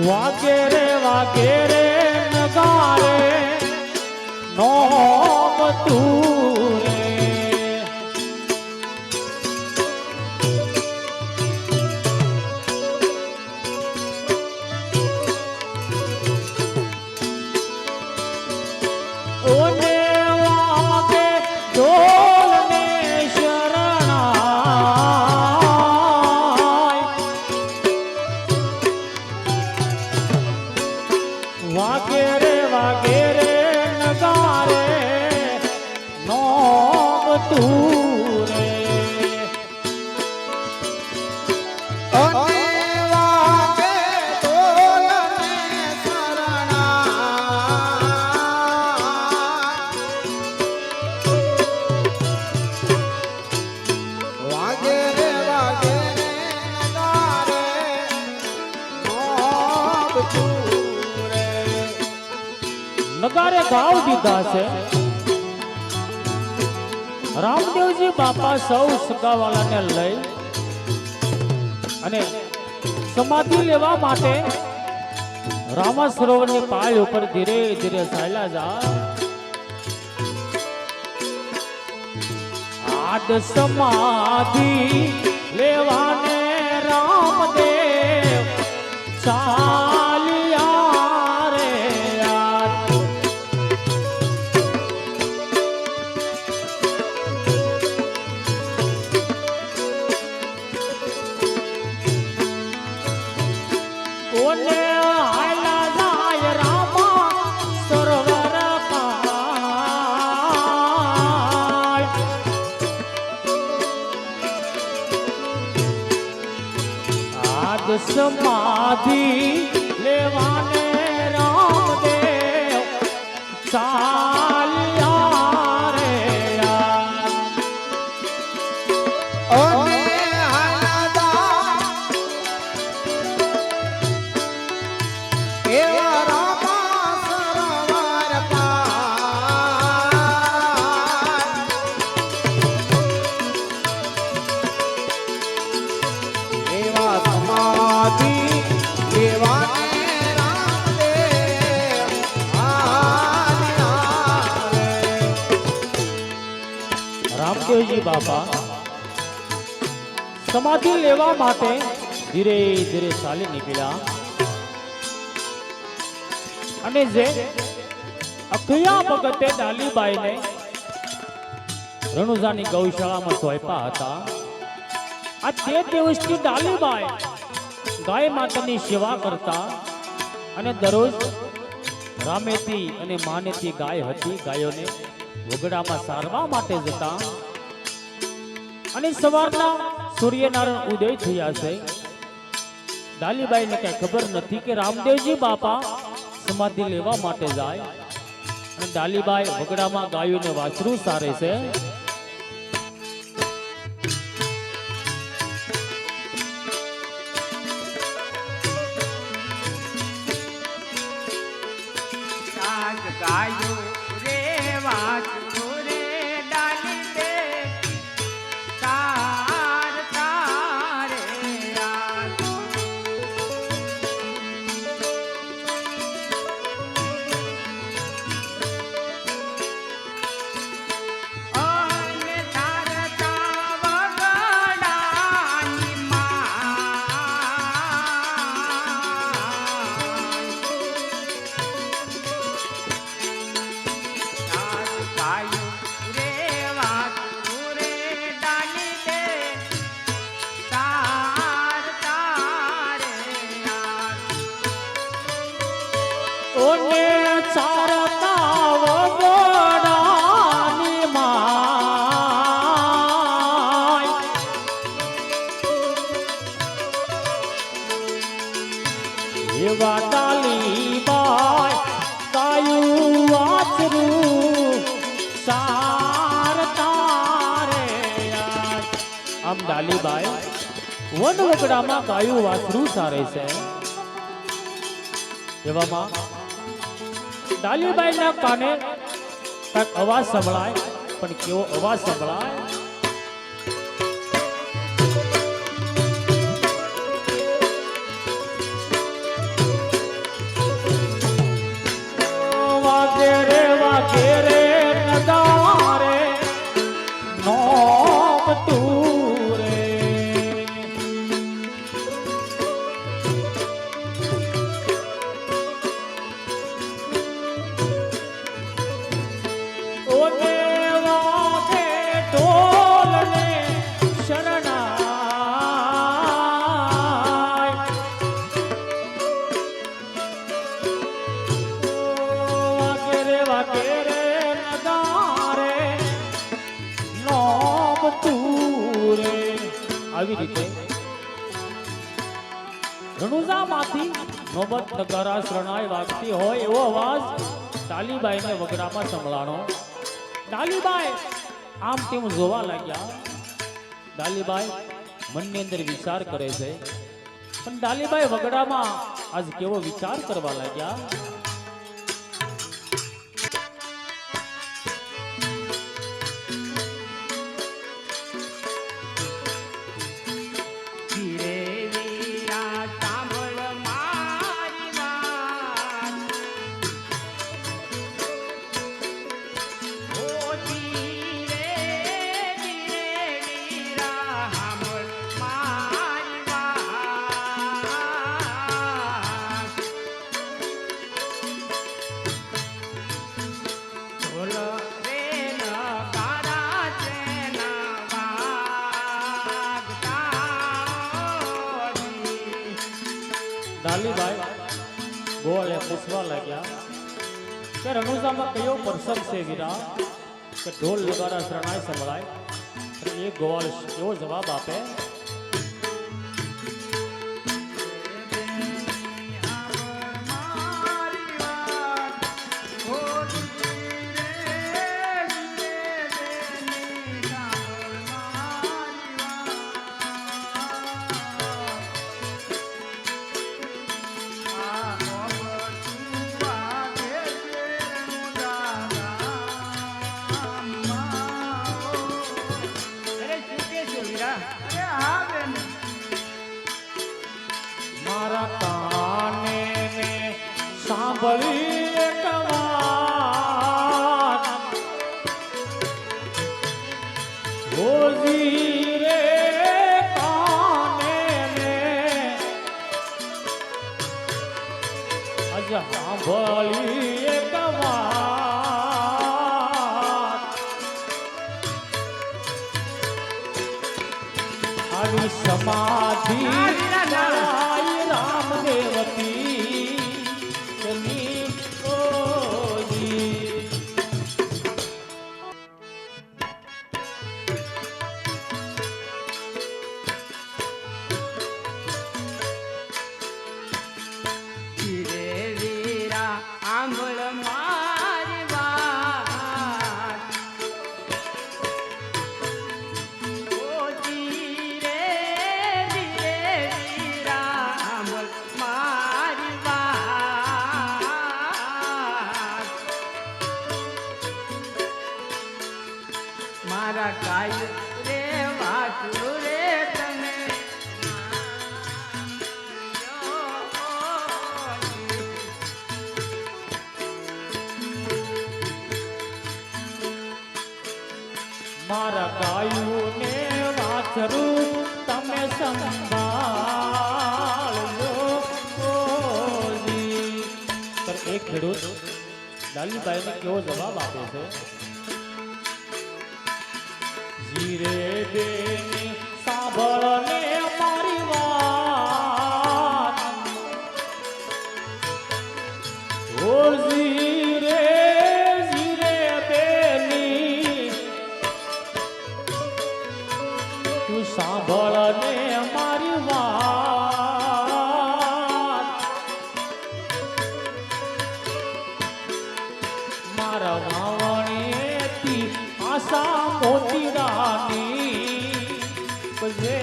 વાગે રે નગારે નોમ તું રે ઓને વાગે ઢોલ ને શરણાય વાગે રે નગારે નોમ તું રે નગારે ગાવ દીધા છે રામદેવજી બાપા સૌ સગાવાલાને લઈ અને સમાધિ લેવા માટે રામા સરોવરની પાળ ઉપર ધીરે ધીરે ચાલ્યા જાય આદ સમાધિ લેવાને રામદેવ ચાલ્યા રે ઓને હાલા જાય રામા સરોવર પાળ આદ સમાધિ લેવાને રામદેવ ચાલ્યા રે રામદેવજી બાપા સમાધિ લેવા માટે ધીરે ધીરે ચાલી નીકળ્યા અને જે અખિયા ભગતે ડાલીબાઈને રણુજાની ગૌશાળામાં સોંપ્યા હતા આ તે દિવસથી ડાલીબાઈ ગાય માતાની સેવા કરતા અને દરરોજ રામેથી અને માનેથી ગાય હતી ગાયોને વગડામાં સારવા માટે જતા અને સવારના સૂર્યનારાયણ ઉદય થયા છે ડાલીબાઈને કઈ ખબર નથી કે રામદેવજી બાપા સમાધિ લેવા માટે જાય અને ડાલીબાઈ વગડામાં ગાયોને વાછરું સારે છે ગાયો રે વાછરો રે ડાલી દે તાર તારે અને તારતા વગડાની ઓને ચારતા વગડાની માય એવા ડાલીબાઈ ગાયું વાછરું સારતા રે આમ ડાલીબાઈ વન વગડામાં ગાયું વાછરું સારે છે એવામાં ડાલીબાઈના કાને કંઈક અવાજ સંભળાય પણ કેવો અવાજ સંભળાય આવી રીતે રણુજામાંથી નોબત નગારા શરણાઈ વાગતી હોય એવો અવાજ ડાલીબાઈને વગડામાં સંભળાણો. ડાલીબાઈ આમ તેમ જોવા લાગ્યા. ડાલીબાઈ મનની અંદર વિચાર કરે છે, પણ ડાલીબાઈ વગડામાં આજ કેવો વિચાર કરવા લાગ્યા. ધીરે વીરા સાંભળ મારી વાત. ઓ ધીરે વીરા સાંભળ મારી વાત. ઢોલ રે નગારા છે વાગતા. ડાલીબાઈ ગોવાળે પૂછવા લાગ્યા કે રણુજામાં કયો પ્રસંગ છે વીરા કે ઢોલ નગારા શરણાઈ સંભળાય? અને એ ગોવાળ એવો જવાબ આપે, મારા કાને મેં સાંભળી એક વાત, હોજી રે કાને મેં આજ સાંભળી એક વાત. આવી સમાધિ જળાઈ રામદેવતી તેની ઓજી. ધીરે વીરા આંભળ મારી વાત. ઓ ધીરે વીરા આંભળ મારી વાત. મારા કાય રે વાંચું રે તમે. મારા ગાયુને વાછરું તમે સંભાળજો ઓજી. પર એક ખેડૂત ડાલીબાઈને કેવો જવાબ આપે છે, જીરે બેની સાંભળને મારી વાત, ઓ જીરે જીરે બેની તું સાંભળને મારી વાત. મારા વાવણેથી આશા મોતી રાની જે